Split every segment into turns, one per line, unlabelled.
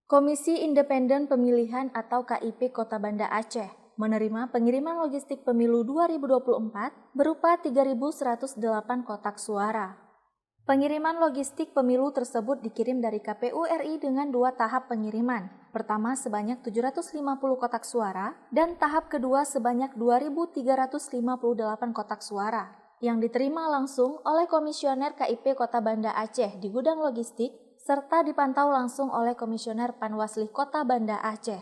Komisi Independen Pemilihan atau KIP Kota Banda Aceh menerima pengiriman logistik pemilu 2024 berupa 3.108 kotak suara. Pengiriman logistik pemilu tersebut dikirim dari KPU RI dengan 2 tahap pengiriman. Pertama sebanyak 750 kotak suara dan tahap kedua sebanyak 2.358 kotak suara yang diterima langsung oleh Komisioner KIP Kota Banda Aceh di gudang logistik serta dipantau langsung oleh Komisioner Panwasli Kota Banda Aceh.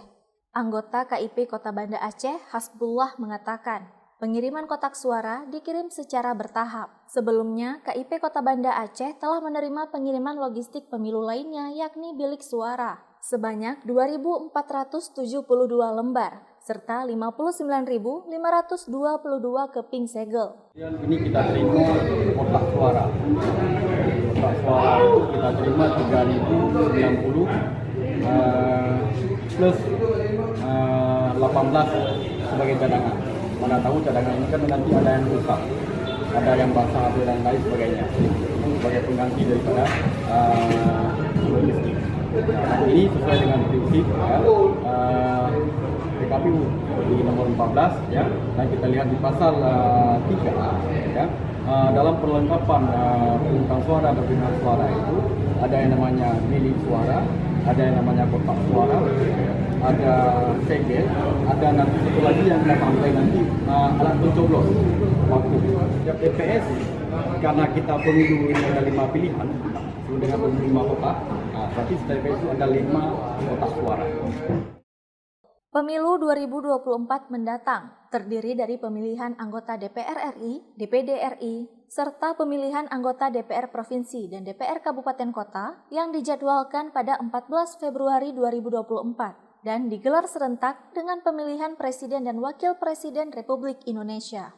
Anggota KIP Kota Banda Aceh, Hasbullah, mengatakan, pengiriman kotak suara dikirim secara bertahap. Sebelumnya, KIP Kota Banda Aceh telah menerima pengiriman logistik pemilu lainnya yakni bilik suara sebanyak 2.472 lembar serta 59.522 keping segel.
Ini kita terima kotak suara. Kotak suara itu kita terima 3.090 plus 18 sebagai cadangan. Mana tahu cadangan ini kan nanti ada yang rusak, ada yang basah dan lain sebagainya. Itu sebagai pengganti daripada logistik. Ini sesuai dengan prinsip PKPU di nomor 14 ya, dan kita lihat di pasal 3 ya, dalam perlengkapan pungutan suara dan pengiriman suara itu ada yang namanya bilik suara, ada yang namanya kotak suara, ada segel, ada nanti satu lagi yang kita sampai nanti alat pencoblos waktu. Ya, TPS karena kita pemilu ini ada 5 pilihan dengan 5 kotak, berarti TPS itu ada 5 kotak suara.
Pemilu 2024 mendatang terdiri dari pemilihan anggota DPR RI, DPD RI, serta pemilihan anggota DPR Provinsi dan DPR Kabupaten Kota yang dijadwalkan pada 14 Februari 2024 dan digelar serentak dengan pemilihan Presiden dan Wakil Presiden Republik Indonesia.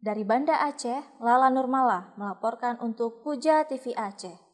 Dari Banda Aceh, Lala Nurmala melaporkan untuk Puja TV Aceh.